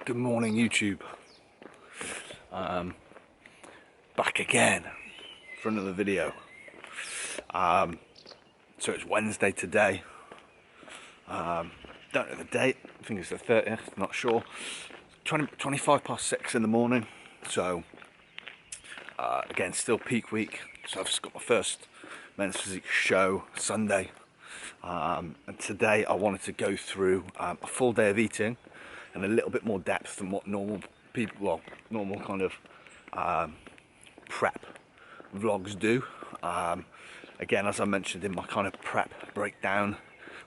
Good morning, YouTube. Back again for another video. So it's Wednesday today. Don't know the date. I think it's the 30th. Not sure. 25 past 6 in the morning. So again, still peak week. So I've just got my first men's physique show Sunday. And today I wanted to go through a full day of eating and a little bit more depth than what normal people, well, normal kind of prep vlogs do. Again, as I mentioned in my kind of prep breakdown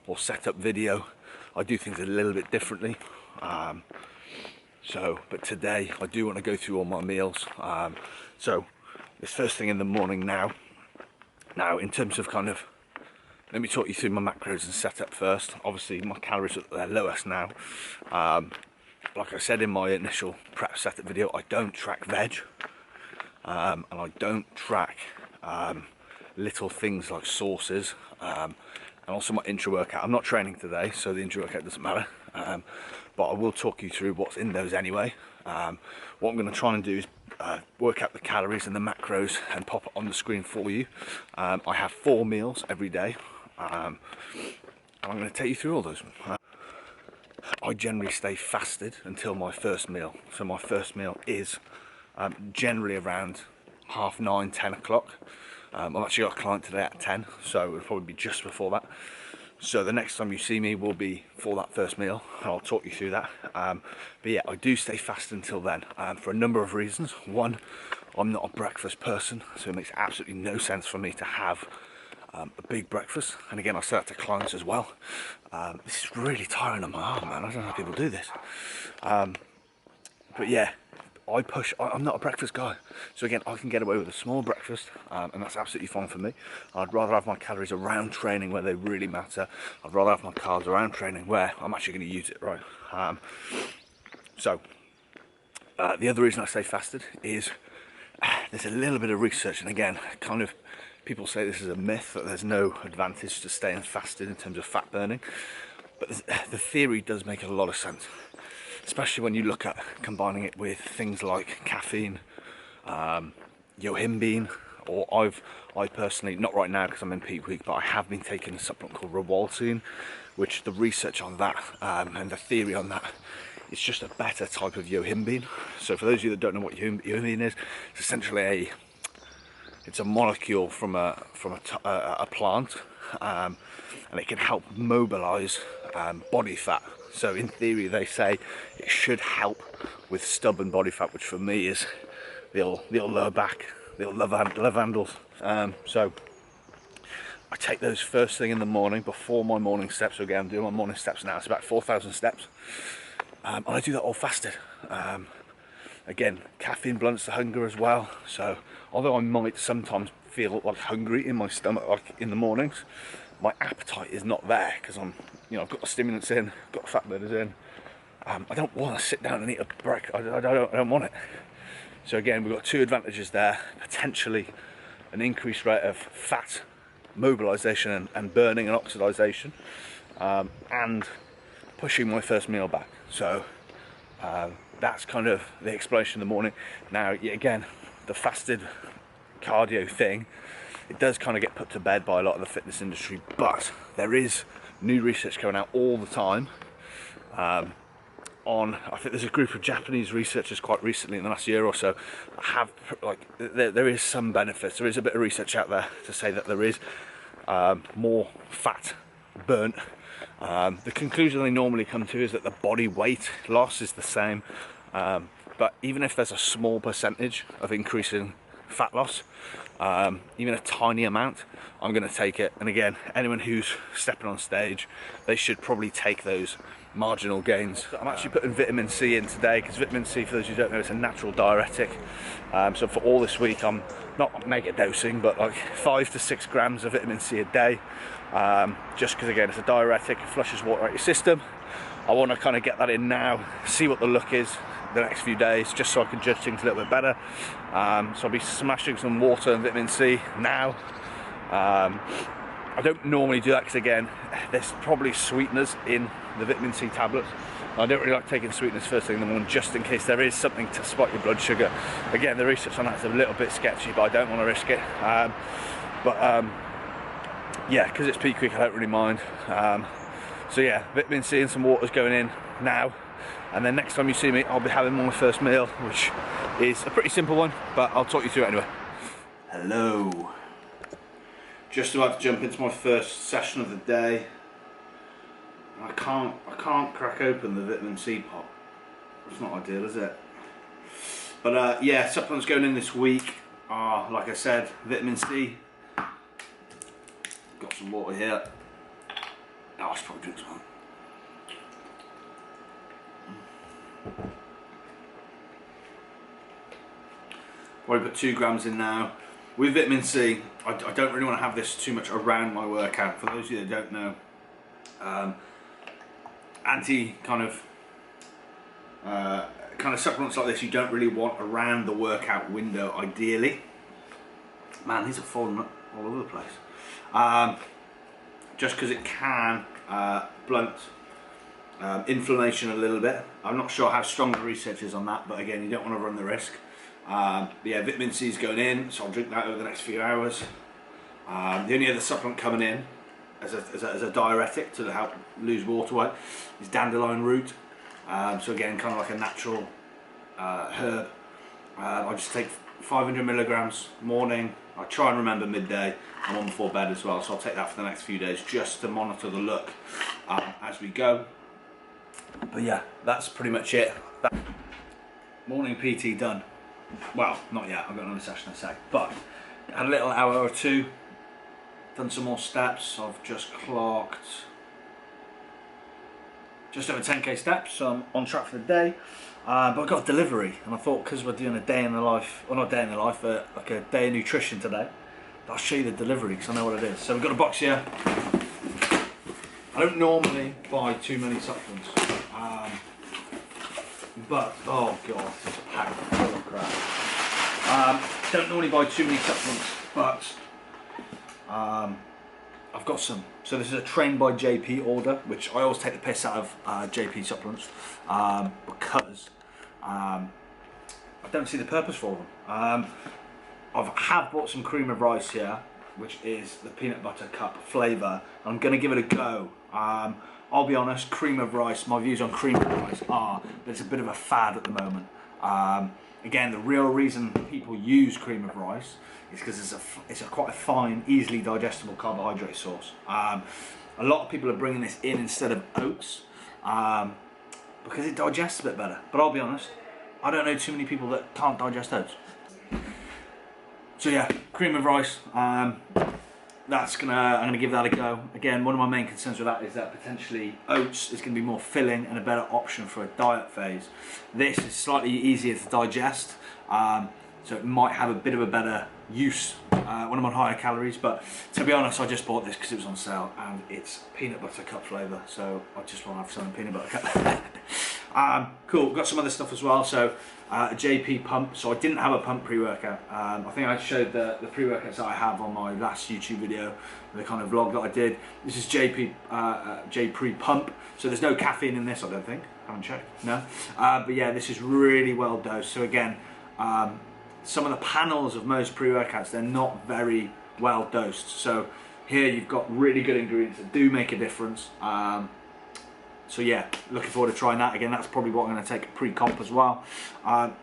or setup video, I do things a little bit differently. But today I do want to go through all my meals. So it's first thing in the morning now. Now, in terms of kind of, let me talk you through my macros and setup first. Obviously, my calories are at their lowest now. Like I said in my initial prep setup video, I don't track veg, and I don't track little things like sauces, and also my intra-workout. I'm not training today, so the intra-workout doesn't matter, but I will talk you through what's in those anyway. What I'm going to try and do is work out the calories and the macros and pop it on the screen for you. I have 4 meals every day. And I'm going to take you through all those. I generally stay fasted until my first meal. So my first meal is generally around 9:30, 10 o'clock. I've actually got a client today at 10, so it'll probably be just before that. So the next time you see me will be for that first meal, and I'll talk you through that. But yeah, I do stay fasted until then, for a number of reasons. One, I'm not a breakfast person, so it makes absolutely no sense for me to have a big breakfast. And again, I say that to clients as well. This is really tiring on my arm, man. I don't know how people do this. But yeah, I'm not a breakfast guy. So again, I can get away with a small breakfast, and that's absolutely fine for me. I'd rather have my calories around training where they really matter. I'd rather have my carbs around training where I'm actually going to use it, right? The other reason I stay fasted is there's a little bit of research, and again, kind of, people say this is a myth, that there's no advantage to staying fasted in terms of fat burning. But the theory does make a lot of sense, especially when you look at combining it with things like caffeine, yohimbine, or I personally, not right now because I'm in peak week, but I have been taking a supplement called Rewaltine, which the research on that and the theory on that, it's just a better type of yohimbine. So for those of you that don't know what yohimbine is, it's essentially it's a molecule from a plant, and it can help mobilize body fat. So in theory, they say it should help with stubborn body fat, which for me is the old lower back, the old love handles. So I take those first thing in the morning before my morning steps. So again, I'm doing my morning steps now. It's about 4,000 steps, and I do that all fasted. Again, caffeine blunts the hunger as well. So although I might sometimes feel like hungry in my stomach, like in the mornings, my appetite is not there because I've got the stimulants in, got the fat burners in. I don't want to sit down and eat a breakfast. I don't want it. So again, we've got 2 advantages there: potentially an increased rate of fat mobilization and burning and oxidization, and pushing my first meal back. So that's kind of the explanation in the morning. Now, again, the fasted cardio thing, it does kind of get put to bed by a lot of the fitness industry, but there is new research coming out all the time I think there's a group of Japanese researchers quite recently in the last year or so have, there is some benefits. There is a bit of research out there to say that there is more fat burnt. The conclusion they normally come to is that the body weight loss is the same, but even if there's a small percentage of increasing fat loss, even a tiny amount, I'm going to take it. And again, anyone who's stepping on stage, they should probably take those marginal gains. I'm actually putting vitamin C in today because vitamin C, for those who don't know, it's a natural diuretic. So for all this week, I'm not mega dosing, but like 5 to 6 grams of vitamin C a day, just because again, it's a diuretic, it flushes water out your system. I want to kind of get that in now, see what the look is the next few days, just so I can judge things a little bit better. So I'll be smashing some water and vitamin C now. I don't normally do that because again, there's probably sweeteners in the vitamin C tablets, I don't really like taking sweeteners first thing in the morning, just in case there is something to spike your blood sugar. Again, the research on that's a little bit sketchy, but I don't want to risk it. Yeah, because it's peak week, I don't really mind. So yeah, vitamin C and some water's going in now, and then next time you see me, I'll be having my first meal, which is a pretty simple one, but I'll talk you through it anyway. Hello. Just about to jump into my first session of the day. I can't crack open the vitamin C pot. It's not ideal, is it? But yeah, supplements going in this week are, like I said, vitamin C. Got some water here. Oh, I should probably drink some. Probably put 2 grams in now. With vitamin C, I don't really want to have this too much around my workout. For those of you that don't know, kind of supplements like this you don't really want around the workout window, ideally. Man, these are falling all over the place. Just because it can blunt inflammation a little bit. I'm not sure how strong the research is on that, but again, you don't want to run the risk. But yeah, vitamin C is going in, so I'll drink that over the next few hours. The only other supplement coming in as a diuretic to help lose water weight is Dandelion Root. So again, kind of like a natural herb. I just take 500 milligrams morning. I try and remember midday. I'm on before bed as well, so I'll take that for the next few days just to monitor the look as we go. But yeah, that's pretty much it. Morning PT done. Well, not yet, I've got another session in a sec, but had a little hour or two, done some more steps. I've just clocked just over 10k steps, so I'm on track for the day. But I got a delivery, and I thought because we're doing a day in the life, or not day in the life, like a day of nutrition today, I'll show you the delivery because I know what it is. So we've got a box here. I don't normally buy too many supplements, but oh god, it's packed full of crap. Don't normally buy too many supplements, but I've got some. So this is a Trained by JP order, which I always take the piss out of JP supplements because I don't see the purpose for them. I have bought some cream of rice here, which is the peanut butter cup flavour. I'm going to give it a go. I'll be honest, cream of rice, my views on cream of rice are that it's a bit of a fad at the moment. Again, the real reason people use cream of rice is because it's quite a fine, easily digestible carbohydrate source. A lot of people are bringing this in instead of oats because it digests a bit better. But I'll be honest, I don't know too many people that can't digest oats. So yeah, cream of rice. I'm gonna give that a go. Again, one of my main concerns with that is that potentially oats is going to be more filling and a better option for a diet phase. This is slightly easier to digest, so it might have a bit of a better use when I'm on higher calories. But to be honest, I just bought this because it was on sale and it's peanut butter cup flavour, so I just want to have some peanut butter cup. Cool, got some other stuff as well. So a JP pump. So I didn't have a pump pre-workout. I think I showed the pre-workouts that I have on my last YouTube video, the kind of vlog that I did. This is JP pump. So there's no caffeine in this, I don't think. Haven't checked. No. But yeah, this is really well dosed. So again, some of the panels of most pre-workouts, they're not very well dosed. So here you've got really good ingredients that do make a difference. So yeah, looking forward to trying that. Again, that's probably what I'm going to take pre-comp as well. Right,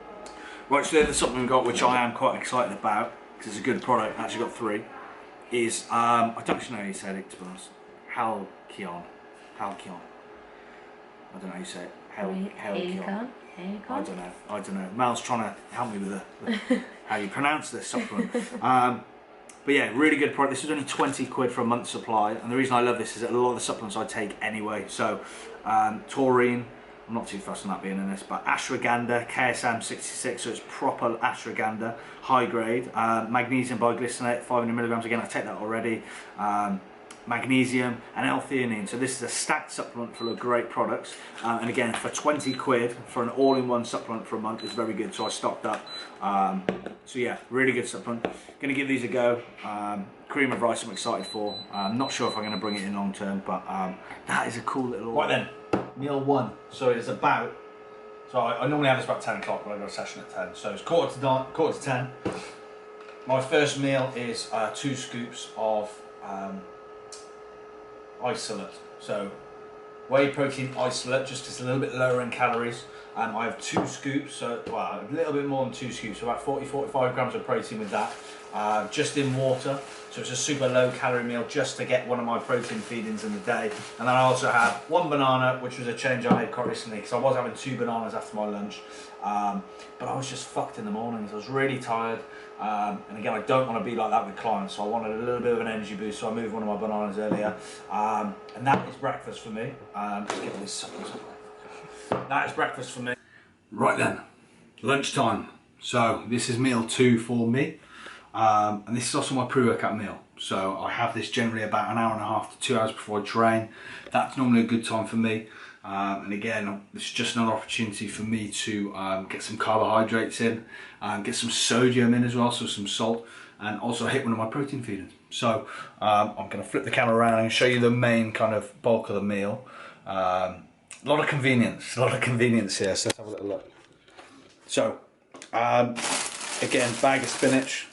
so there's something we've got which I am quite excited about because it's a good product. I actually got 3. Is I don't actually know how you say it, to be honest. Halcyon. I don't know how you say it. Halcyon. I don't know. Mal's trying to help me with how you pronounce this supplement. But yeah, really good product. This is only 20 quid for a month's supply, and the reason I love this is that a lot of the supplements I take anyway. So taurine, I'm not too fussed on that being in this, but ashwagandha, KSM 66, so it's proper ashwagandha, high grade. Magnesium biglycinate, 500 milligrams. Again, I take that already. Magnesium and L-theanine. So this is a stacked supplement full of great products, and again, for 20 quid for an all-in-one supplement for a month is very good, so I stocked up. So yeah, really good supplement. Gonna give these a go. Cream of rice I'm excited for. I'm not sure if I'm gonna bring it in long term, but that is a cool little... Right then, meal 1. So it's about, so I normally have this about 10 o'clock, but I've got a session at 10. So it's quarter to 10. My first meal is 2 scoops of isolate. So whey protein isolate, just 'cause it's a little bit lower in calories. I have 2 scoops, so well, a little bit more than 2 scoops, so about 40-45 grams of protein with that, just in water. So it's a super low calorie meal just to get one of my protein feedings in the day. And then I also have 1 banana, which was a change I made quite recently, because I was having 2 bananas after my lunch. But I was just fucked in the mornings. I was really tired. And again, I don't want to be like that with clients, so I wanted a little bit of an energy boost, so I moved one of my bananas earlier. And that is breakfast for me. Just get all these supplements. That is breakfast for me. Right then, lunchtime. So this is meal 2 for me. And this is also my pre-workout meal. So I have this generally about an hour and a half to 2 hours before I train. That's normally a good time for me. And again, it's just another opportunity for me to get some carbohydrates in, get some sodium in as well, so some salt, and also hit one of my protein feeders. So I'm going to flip the camera around and show you the main kind of bulk of the meal. A lot of convenience here, so let's have a little look. So again, bag of spinach.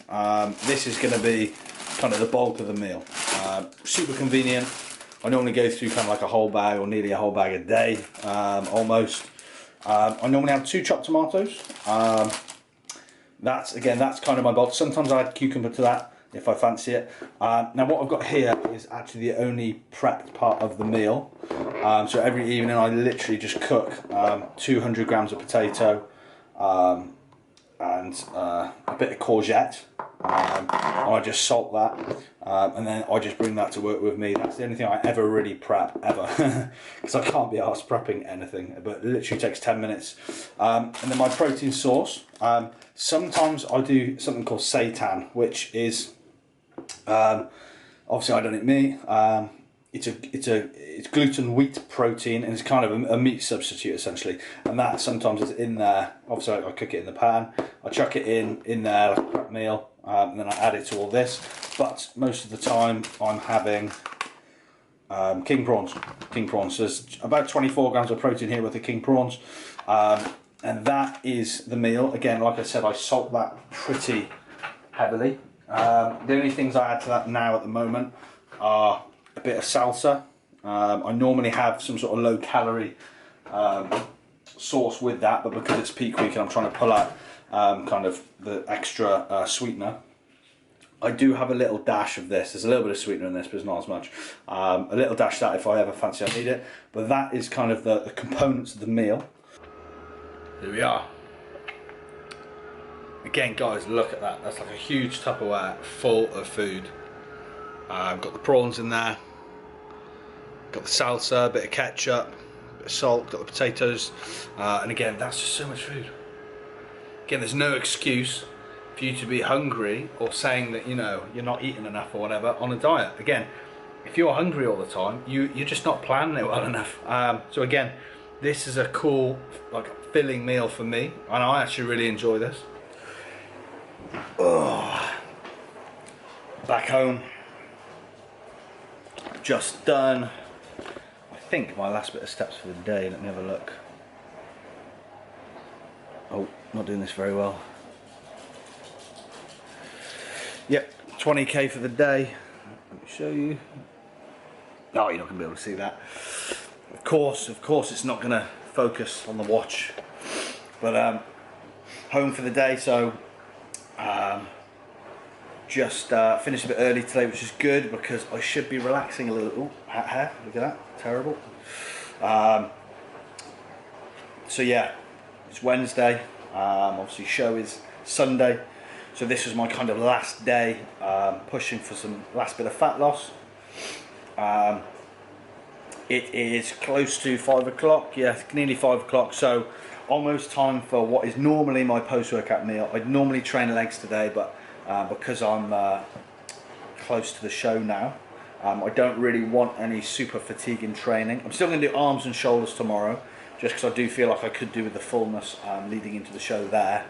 This is going to be kind of the bulk of the meal. Super convenient. I normally go through kind of like a whole bag, or nearly a whole bag a day, almost. I normally have 2 chopped tomatoes. That's kind of my bulk. Sometimes I add cucumber to that if I fancy it. Now what I've got here is actually the only prepped part of the meal. So every evening I literally just cook 200 grams of potato and a bit of courgette. And I just salt that, and then I just bring that to work with me. That's the only thing I ever really prep, ever, because I can't be arsed prepping anything, but it literally takes 10 minutes. And then my protein source, sometimes I do something called seitan, which is, obviously I don't eat meat, it's gluten wheat protein, and it's kind of a meat substitute essentially, and that sometimes is in there. Obviously I cook it in the pan, I chuck it in there like a prep meal, and then I add it to all this, but most of the time I'm having king prawns. So there's about 24 grams of protein here with the king prawns, and that is the meal. Again, like I said, I salt that pretty heavily. The only things I add to that now at the moment are a bit of salsa. I normally have some sort of low calorie sauce with that, but because it's peak week and I'm trying to pull out kind of the extra sweetener, I do have a little dash of this. There's a little bit of sweetener in this, but it's not as much. A little dash of that if I ever fancy I need it. But that is kind of the components of the meal. Here we are. Again, guys, look at that. That's like a huge Tupperware full of food. I've got the prawns in there. Got the salsa, a bit of ketchup, a bit of salt, got the potatoes. And again, that's just so much food. Again, there's no excuse for you to be hungry or saying that, you know, you're not eating enough or whatever on a diet. Again, if you're hungry all the time, you're just not planning it well enough. So again, this is a cool, like, filling meal for me, and I actually really enjoy this. Oh. Back home, just done, I think, my last bit of steps for the day. Let me have a look. Oh, not doing this very well. Yep, 20k for the day. Let me show you. Oh, you're not going to be able to see that. Of course, it's not going to focus on the watch. But home for the day, so just finished a bit early today, which is good because I should be relaxing a little. Ooh, hair, look at that, terrible. So yeah, it's Wednesday. Obviously, show is Sunday. So this was my kind of last day, pushing for some last bit of fat loss. It is close to 5 o'clock, yeah, nearly 5 o'clock, so almost time for what is normally my post-workout meal. I'd normally train legs today, but because I'm close to the show now, I don't really want any super fatiguing training. I'm still going to do arms and shoulders tomorrow, just because I do feel like I could do with the fullness leading into the show there.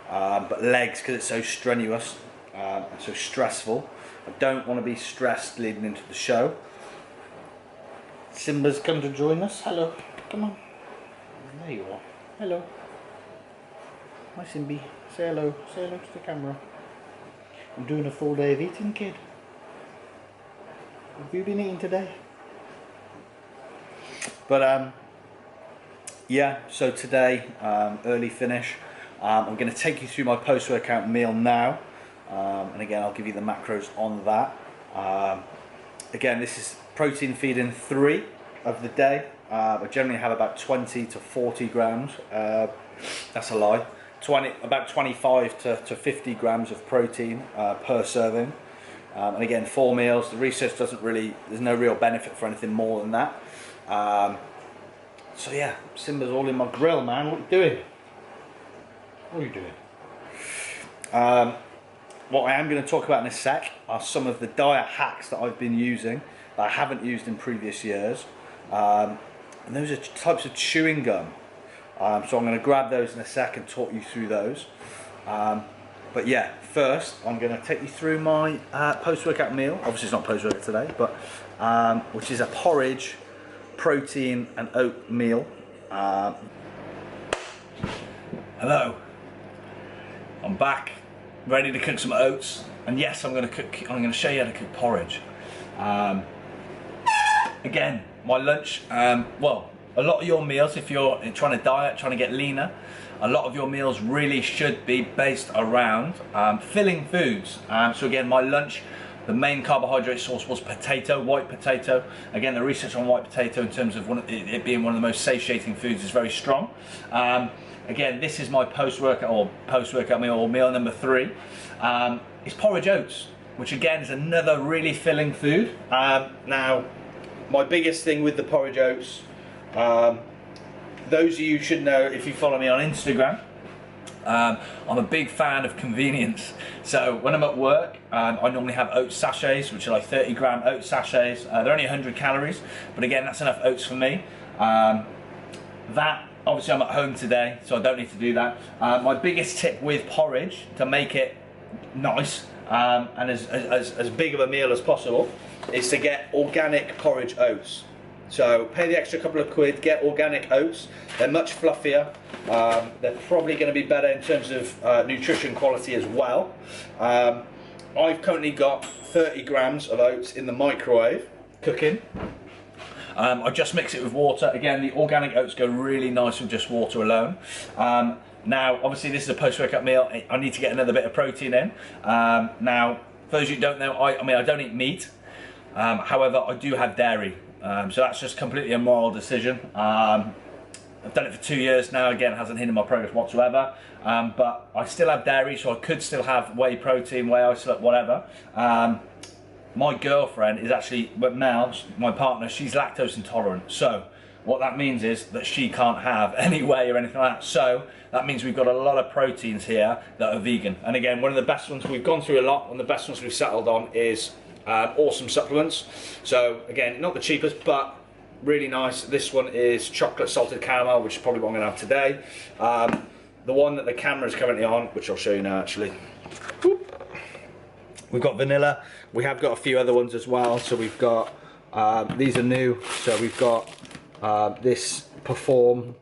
But legs, because it's so strenuous and so stressful, I don't want to be stressed leading into the show. Simba's come to join us. Hello. Come on. There you are. Hello. Hi Simbi. Say hello. Say hello to the camera. I'm doing a full day of eating, kid. Have you been eating today? But yeah, so today, early finish. I'm going to take you through my post-workout meal now. And again, I'll give you the macros on that. Again, this is protein feeding 3 of the day. I generally have about 20 to 40 grams. That's a lie. About 25 to 50 grams of protein per serving. And again, 4 meals. The research doesn't really, there's no real benefit for anything more than that. So yeah, Simba's all in my grill, man. What are you doing? What are you doing? What I am going to talk about in a sec are some of the diet hacks that I've been using that I haven't used in previous years. And those are types of chewing gum. So I'm going to grab those in a sec and talk you through those. But yeah, first I'm going to take you through my post-workout meal. Obviously it's not post-workout today, but which is a porridge, protein and oat meal. Hello, I'm back, ready to cook some oats, and yes, I'm going to show you how to cook porridge. Again, my lunch. Well, a lot of your meals, if you're trying to diet, trying to get leaner, a lot of your meals really should be based around filling foods. So again, my lunch, the main carbohydrate source was potato, white potato. Again, the research on white potato in terms of it being one of the most satiating foods is very strong. Again, this is my post-workout meal, or meal number 3. It's porridge oats, which again is another really filling food. Now, my biggest thing with the porridge oats, those of you should know if you follow me on Instagram, I'm a big fan of convenience. So when I'm at work, I normally have oat sachets, which are like 30-gram oat sachets. They're only 100 calories, but again, that's enough oats for me. Obviously I'm at home today, so I don't need to do that. My biggest tip with porridge, to make it nice and as big of a meal as possible, is to get organic porridge oats. So pay the extra couple of quid, get organic oats. They're much fluffier. They're probably going to be better in terms of nutrition quality as well. I've currently got 30 grams of oats in the microwave cooking. I just mix it with water. Again, the organic oats go really nice with just water alone. Now, obviously this is a post-workout meal. I need to get another bit of protein in. Now, for those of you who don't know, I don't eat meat. However, I do have dairy. So that's just completely a moral decision. I've done it for 2 years now. Again, it hasn't hindered my progress whatsoever. But I still have dairy, so I could still have whey protein, whey isolate, whatever. My girlfriend is actually, Mel, my partner, she's lactose intolerant. So what that means is that she can't have any whey or anything like that. So that means we've got a lot of proteins here that are vegan. And again, one of the best ones we've gone through a lot, and the best ones we've settled on is Awesome Supplements. So again, not the cheapest, but really nice. This one is chocolate salted caramel, which is probably what I'm going to have today. The one that the camera is currently on, which I'll show you now actually. We've got vanilla. We have got a few other ones as well. So we've got, these are new. So we've got this Perform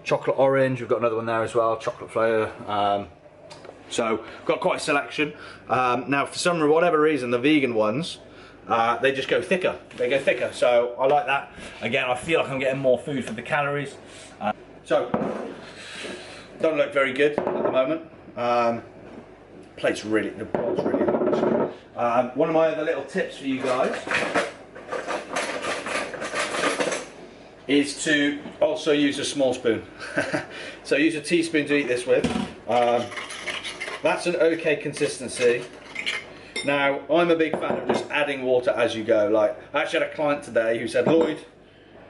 chocolate orange. We've got another one there as well, chocolate flavour. So we've got quite a selection. Now for whatever reason, the vegan ones, they just go thicker. They go thicker, so I like that. Again, I feel like I'm getting more food for the calories. So, don't look very good at the moment. The bowl's really hot. One of my other little tips for you guys is to also use a small spoon. So use a teaspoon to eat this with. That's an okay consistency. Now, I'm a big fan of just adding water as you go. Like, I actually had a client today who said, Lloyd,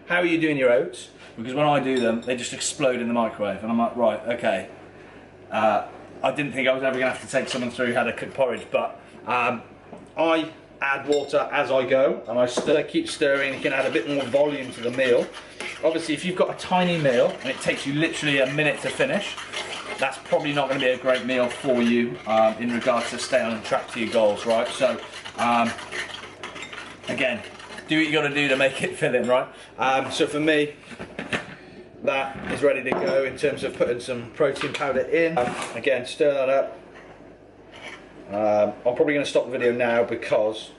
how are you doing your oats? Because when I do them, they just explode in the microwave. And I'm like, right, okay. I didn't think I was ever going to have to take someone through how to cook porridge, but I add water as I go, and I keep stirring. You can add a bit more volume to the meal. Obviously, if you've got a tiny meal, and it takes you literally a minute to finish, that's probably not going to be a great meal for you in regards to staying on track to your goals, right? So, again, do what you got to do to make it fill in, right? So for me, that is ready to go in terms of putting some protein powder in. Again, stir that up. I'm probably going to stop the video now because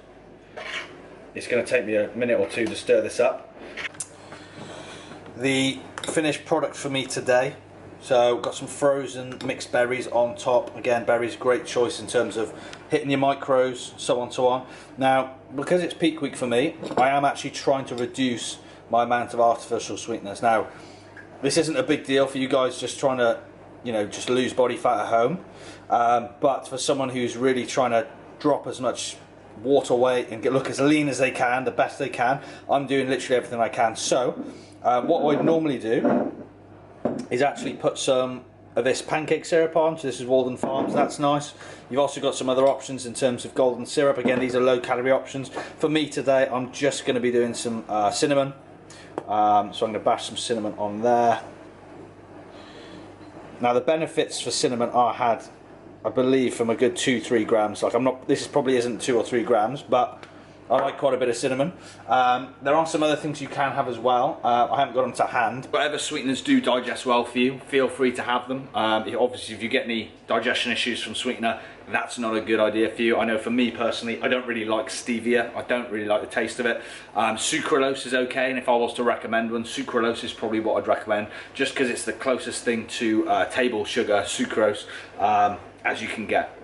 it's going to take me a minute or two to stir this up. The finished product for me today. So got some frozen mixed berries on top. Again, berries, great choice in terms of hitting your macros, so on so on. Now, because it's peak week for me, I am actually trying to reduce my amount of artificial sweeteners. Now, this isn't a big deal for you guys just trying to, you know, just lose body fat at home. But for someone who's really trying to drop as much water weight and look as lean as they can, the best they can, I'm doing literally everything I can. So, what I'd normally do is actually put some of this pancake syrup on. So this is Walden Farms, that's nice. You've also got some other options in terms of golden syrup. Again, these are low calorie options. For me today, I'm just going to be doing some cinnamon. So I'm going to bash some cinnamon on there. Now the benefits for cinnamon are had, I believe, from a good 2-3 grams. Like this probably isn't 2 or 3 grams, but I like quite a bit of cinnamon. There are some other things you can have as well. I haven't got them to hand. Whatever sweeteners do digest well for you, feel free to have them. Obviously, if you get any digestion issues from sweetener, that's not a good idea for you. I know for me personally, I don't really like stevia. I don't really like the taste of it. Sucralose is okay, and if I was to recommend one, sucralose is probably what I'd recommend, just because it's the closest thing to table sugar, sucrose, as you can get.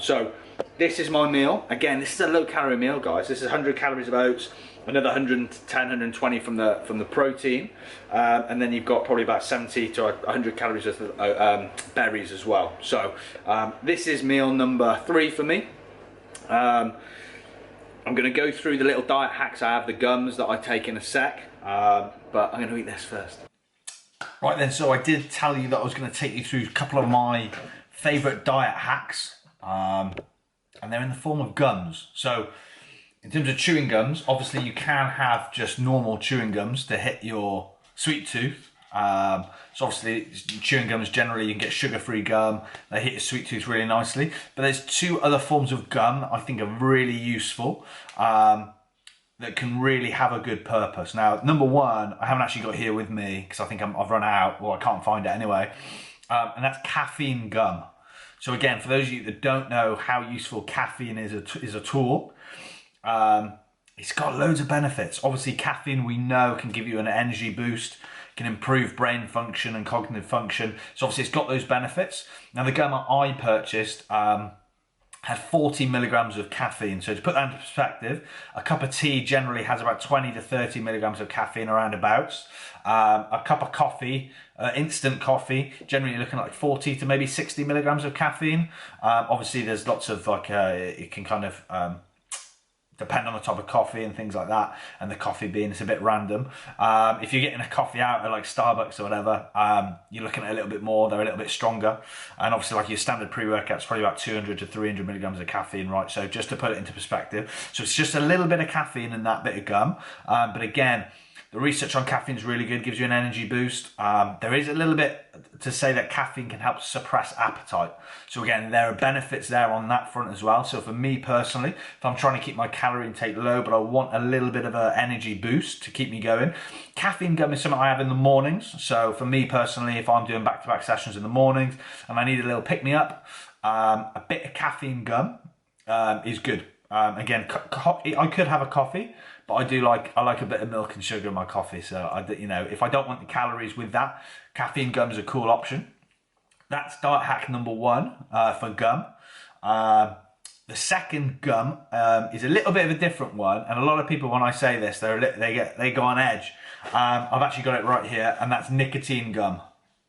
So this is my meal. Again, this is a low calorie meal, guys. This is 100 calories of oats, another 110, 120 from the protein, and then you've got probably about 70 to 100 calories of berries as well. So this is meal number 3 for me. I'm going to go through the little diet hacks I have, the gums that I take in a sec, but I'm going to eat this first. Right then, so I did tell you that I was going to take you through a couple of my favourite diet hacks. And they're in the form of gums. So in terms of chewing gums, obviously you can have just normal chewing gums to hit your sweet tooth. So obviously chewing gums generally, you can get sugar-free gum. They hit your sweet tooth really nicely. But there's 2 other forms of gum that I think are really useful, that can really have a good purpose. Now, number 1, I haven't actually got here with me because I think I've run out, or I can't find it anyway. And that's caffeine gum. So again, for those of you that don't know how useful caffeine is a tool, it's got loads of benefits. Obviously, caffeine we know can give you an energy boost, can improve brain function and cognitive function. So obviously, it's got those benefits. Now, the gum I purchased had 40 milligrams of caffeine. So to put that into perspective, a cup of tea generally has about 20 to 30 milligrams of caffeine around abouts. A cup of coffee, instant coffee, generally looking at like 40 to maybe 60 milligrams of caffeine. Obviously there's lots of like, it can kind of depend on the type of coffee and things like that, and the coffee bean is a bit random. If you're getting a coffee out at like Starbucks or whatever, you're looking at a little bit more, they're a little bit stronger, and obviously like your standard pre-workout's probably about 200 to 300 milligrams of caffeine, right? So just to put it into perspective, so it's just a little bit of caffeine in that bit of gum, but again, the research on caffeine is really good, gives you an energy boost. There is a little bit to say that caffeine can help suppress appetite. So again, there are benefits there on that front as well. So for me personally, if I'm trying to keep my calorie intake low, but I want a little bit of an energy boost to keep me going, caffeine gum is something I have in the mornings. So for me personally, if I'm doing back-to-back sessions in the mornings and I need a little pick-me-up, a bit of caffeine gum is good. Again, I could have a coffee, but I like a bit of milk and sugar in my coffee. So if I don't want the calories with that, caffeine gum is a cool option. That's diet hack number 1 for gum. The second gum is a little bit of a different one, and a lot of people, when I say this, they go on edge. I've actually got it right here, and that's nicotine gum.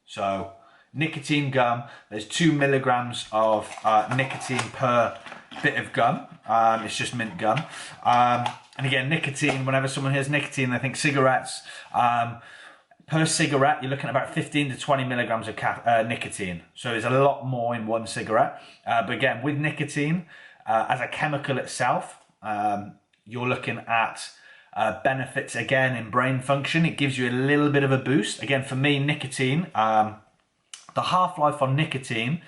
So nicotine gum, there's 2 milligrams of nicotine per bit of gum. It's just mint gum. And again, nicotine, whenever someone hears nicotine, they think cigarettes. Per cigarette, you're looking at about 15 to 20 milligrams of nicotine. So there's a lot more in one cigarette. But again, with nicotine, as a chemical itself, you're looking at benefits again in brain function. It gives you a little bit of a boost. Again, for me, nicotine, the half-life on nicotine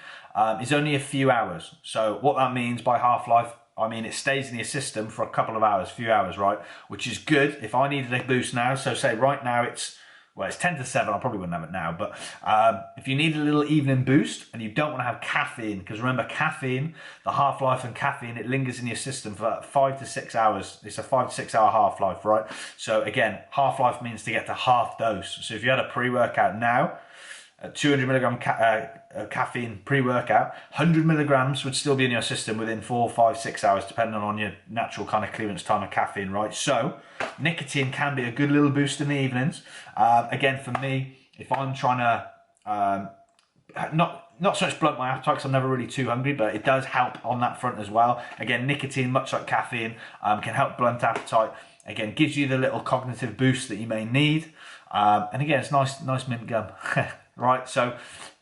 is only a few hours. So what that means by half-life, I mean, it stays in your system for a couple of hours, few hours, right? Which is good if I needed a boost now. So say right now it's well, it's 10 to 7, I probably wouldn't have it now, but if you need a little evening boost and you don't want to have caffeine, because remember caffeine, the half-life on caffeine, it lingers in your system for 5 to 6 hours. It's a 5 to 6 hour half-life, right? So again, half-life means to get to half dose. So if you had a pre-workout now, 200 milligram caffeine pre-workout, 100 milligrams would still be in your system within 4, 5, 6 hours, depending on your natural kind of clearance time of caffeine, right? So nicotine can be a good little boost in the evenings. Again, for me, if I'm trying to not so much blunt my appetite, because I'm never really too hungry, but it does help on that front as well. Again, nicotine, much like caffeine, can help blunt appetite. Again, gives you the little cognitive boost that you may need. And again, it's nice mint gum. Right, so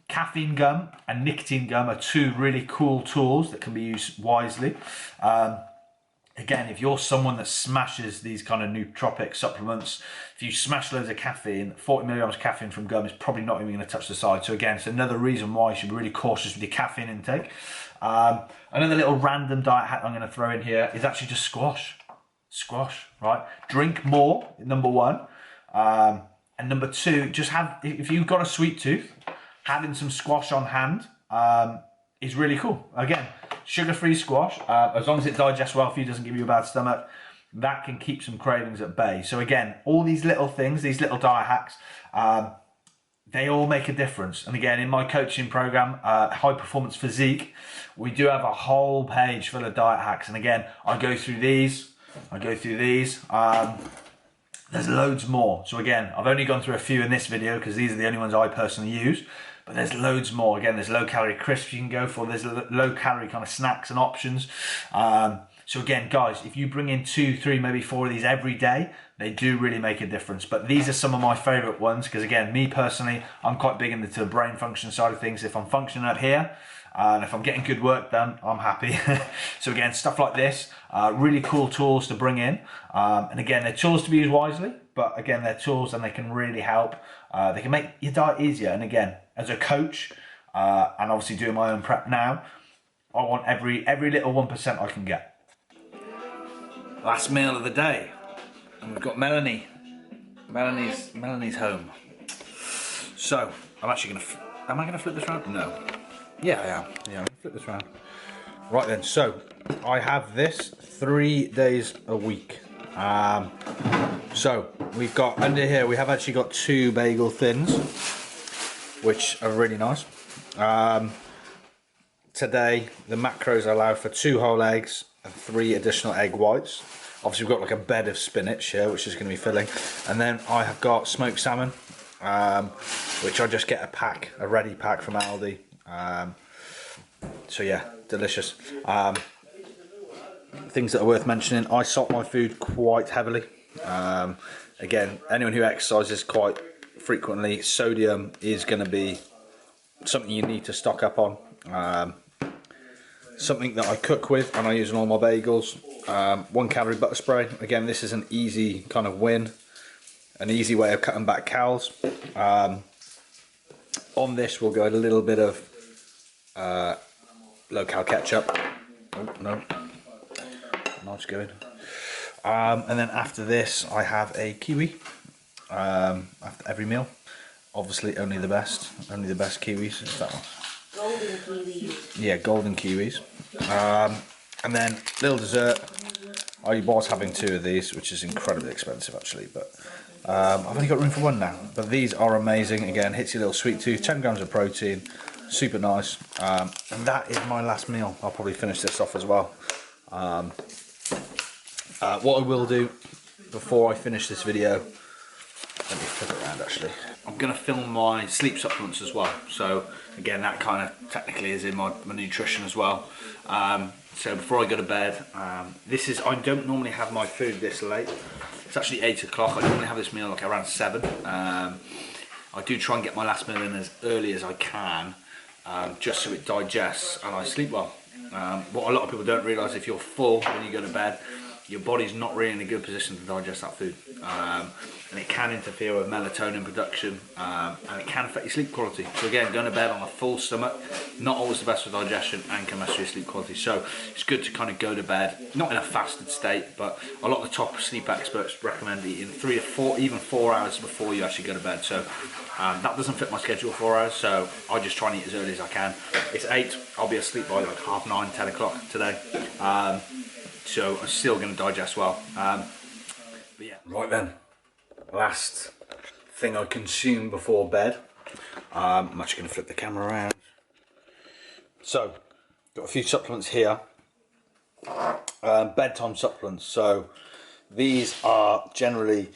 caffeine gum and nicotine gum are two really cool tools that can be used wisely. Again, if you're someone that smashes these kind of nootropic supplements, if you smash loads of caffeine, 40 milligrams of caffeine from gum is probably not even going to touch the side. So again, it's another reason why you should be really cautious with your caffeine intake. Another little random diet hack I'm going to throw in here is actually just squash. Squash, right? Drink more, number one. And number two, just have, if you've got a sweet tooth, having some squash on hand is really cool. Again, sugar-free squash, as long as it digests well for you, doesn't give you a bad stomach, that can keep some cravings at bay. So again, all these little things, these little diet hacks, they all make a difference. And again, in my coaching program, High Performance Physique, we do have a whole page full of diet hacks. And again, I go through these. There's loads more. So again, I've only gone through a few in this video because these are the only ones I personally use, but there's loads more. Again, there's low calorie crisps you can go for. There's low calorie kind of snacks and options. So again, guys, if you bring in 2, 3, maybe 4 of these every day, they do really make a difference. But these are some of my favorite ones because again, me personally, I'm quite big into the brain function side of things. If I'm functioning up here, and if I'm getting good work done, I'm happy. So again, stuff like this, really cool tools to bring in. And again, they're tools to be used wisely, but again, they're tools and they can really help. They can make your diet easier. And again, as a coach, and obviously doing my own prep now, I want every little 1% I can get. Last meal of the day. And we've got Melanie. Melanie's home. So, I'm actually gonna, am I gonna flip this around? No. Yeah, I am. Yeah, I'm gonna flip this around. Right then, so I have this 3 days a week. So we've got under here, we have actually got 2 bagel thins, which are really nice. Today, the macros allow for 2 whole eggs and 3 additional egg whites. Obviously, we've got like a bed of spinach here, which is going to be filling. And then I have got smoked salmon, which I just get a ready pack from Aldi. So yeah, delicious. Things that are worth mentioning, I salt my food quite heavily. Again, anyone who exercises quite frequently, sodium is going to be something you need to stock up on. Something that I cook with and I use in all my bagels. 1 calorie butter spray. Again, this is an easy kind of win, an easy way of cutting back calories. On this, we'll go a little bit of low-cal ketchup. Oh no, nice going. And then after this, I have a kiwi. After every meal, obviously only the best kiwis. Is that one? Golden kiwis. Yeah, golden kiwis. And then little dessert. I was having 2 of these, which is incredibly expensive actually, but I've only got room for 1 now. But these are amazing. Again, hits your little sweet tooth. 10 grams of protein, super nice. And that is my last meal. I'll probably finish this off as well. What I will do before I finish this video, let me flip it around actually. I'm going to film my sleep supplements as well. So again, that kind of technically is in my nutrition as well. So before I go to bed, I don't normally have my food this late. It's actually 8 o'clock. I normally have this meal like around 7. I do try and get my last meal in as early as I can, just so it digests and I sleep well. What a lot of people don't realise, if you're full when you go to bed, your body's not really in a good position to digest that food, and it can interfere with melatonin production, and it can affect your sleep quality. So again, going to bed on a full stomach, not always the best for digestion and can mess with your sleep quality. So it's good to kind of go to bed, not in a fasted state, but a lot of the top sleep experts recommend eating 3 to 4, even 4 hours before you actually go to bed. So that doesn't fit my schedule, 4 hours, so I just try and eat as early as I can. It's 8, I'll be asleep by like 9:30, 10 o'clock today. So I'm still going to digest well. But yeah. Right then, last thing I consume before bed. I'm actually going to flip the camera around. So, got a few supplements here. Bedtime supplements. So these are generally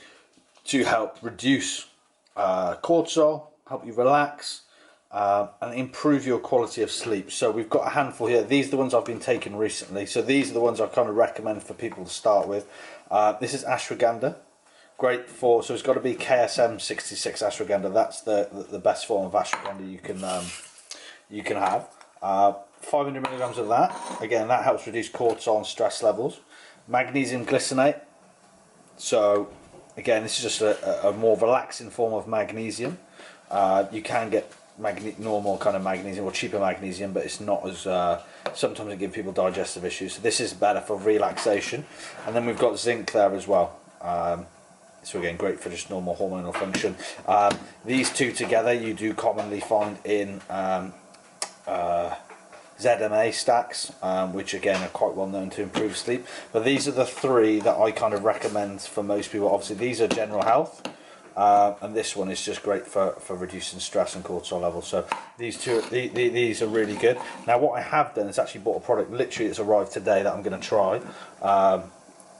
to help reduce cortisol, help you relax, and improve your quality of sleep. So we've got a handful here. These are the ones I've been taking recently. So these are the ones I kind of recommend for people to start with. This is ashwagandha. Great for, so it's got to be KSM 66 ashwagandha. That's the best form of ashwagandha you can have. 500 milligrams of that. Again, that helps reduce cortisol and stress levels. Magnesium glycinate. So again, this is just a more relaxing form of magnesium. You can get normal kind of magnesium or cheaper magnesium, but it's not as sometimes it gives people digestive issues. So this is better for relaxation. And then we've got zinc there as well. So again, great for just normal hormonal function. These two together you do commonly find in ZMA stacks, which again are quite well known to improve sleep. But these are the three that I kind of recommend for most people. Obviously these are general health, and this one is just great for reducing stress and cortisol levels. So these two, these are really good. Now what I have done is actually bought a product literally that's arrived today that I'm going to try.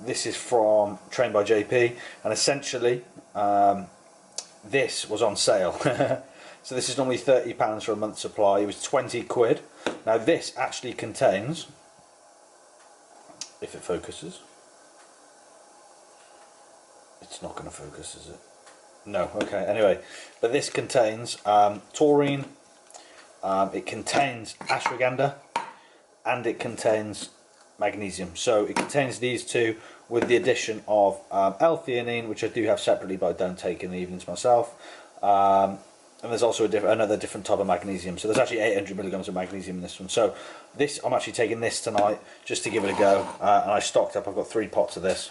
This is from Trained by JP, and essentially this was on sale. So this is normally £30 for a month's supply. It was 20 quid. Now this actually contains, if it focuses, it's not going to focus, is it? No, okay, anyway. But this contains taurine, it contains ashwagandha, and it contains magnesium. So it contains these two with the addition of L-theanine, which I do have separately, but I don't take in the evenings myself. And there's also another different type of magnesium. So there's actually 800 milligrams of magnesium in this one. So this, I'm actually taking this tonight just to give it a go. And I stocked up, I've got 3 pots of this.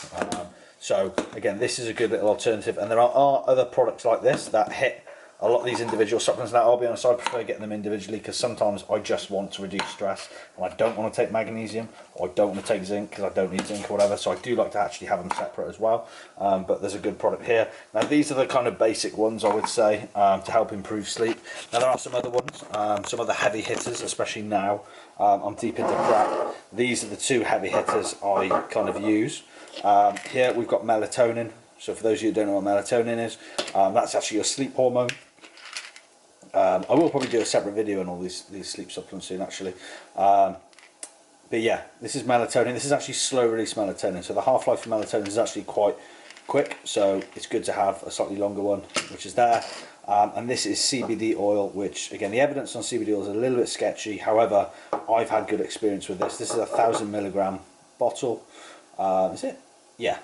So again, this is a good little alternative. And there are other products like this that hit a lot of these individual supplements. Now I'll be honest, I prefer getting them individually because sometimes I just want to reduce stress and I don't want to take magnesium, or I don't want to take zinc because I don't need zinc or whatever. So I do like to actually have them separate as well. But there's a good product here. Now these are the kind of basic ones I would say to help improve sleep. Now there are some other ones, some other heavy hitters, especially now I'm deep into prep. These are the 2 heavy hitters I kind of use. Here we've got melatonin. So for those of you who don't know what melatonin is, that's actually your sleep hormone. I will probably do a separate video on all these sleep supplements soon actually. But yeah, this is melatonin. This is actually slow release melatonin. So the half-life of melatonin is actually quite quick. So it's good to have a slightly longer one, which is there. And this is Cbd oil, which again, the evidence on Cbd oil is a little bit sketchy. However, I've had good experience with this. This is a 1,000 milligram bottle. Is it? Yeah.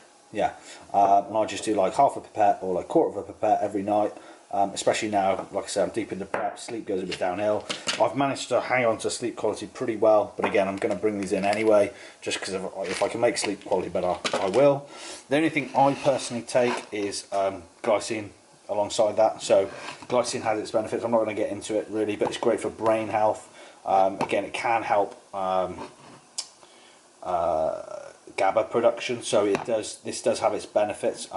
And I just do like half a pipette or like quarter of a pipette every night. Especially now, like I said, I'm deep into prep, sleep goes a bit downhill. I've managed to hang on to sleep quality pretty well, but again, I'm going to bring these in anyway, just because if I can make sleep quality better, I will. The only thing I personally take is glycine alongside that. So glycine has its benefits. I'm not going to get into it really, but it's great for brain health. Again, it can help GABA production, so this does have its benefits.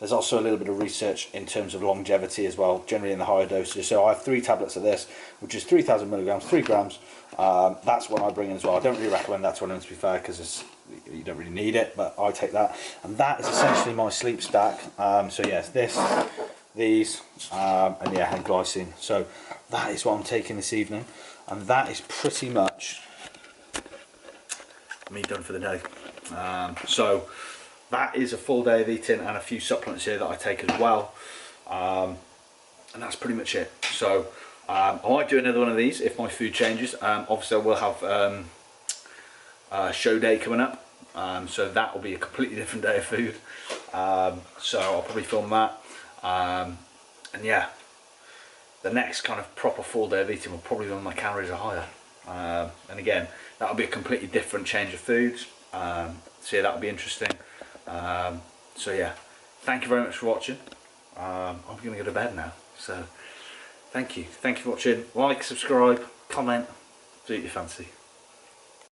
There's also a little bit of research in terms of longevity as well, generally in the higher dosages. So I have 3 tablets of this, which is 3,000 milligrams, 3 grams. That's one I bring in as well. I don't really recommend that one in, to be fair, because you don't really need it, but I take that. And that is essentially my sleep stack. So yes, this, these, and yeah, and glycine. So that is what I'm taking this evening, and that is pretty much me done for the day. So that is a full day of eating and a few supplements here that I take as well, and that's pretty much it. So I might do another one of these if my food changes. Obviously I will have show day coming up, so that will be a completely different day of food. So I'll probably film that, and yeah, the next kind of proper full day of eating will probably be when my calories are higher, and again, that'll be a completely different change of foods. So yeah, that'll be interesting. So yeah, thank you very much for watching. I'm going to go to bed now, so thank you for watching. Like, subscribe, comment, do what you fancy.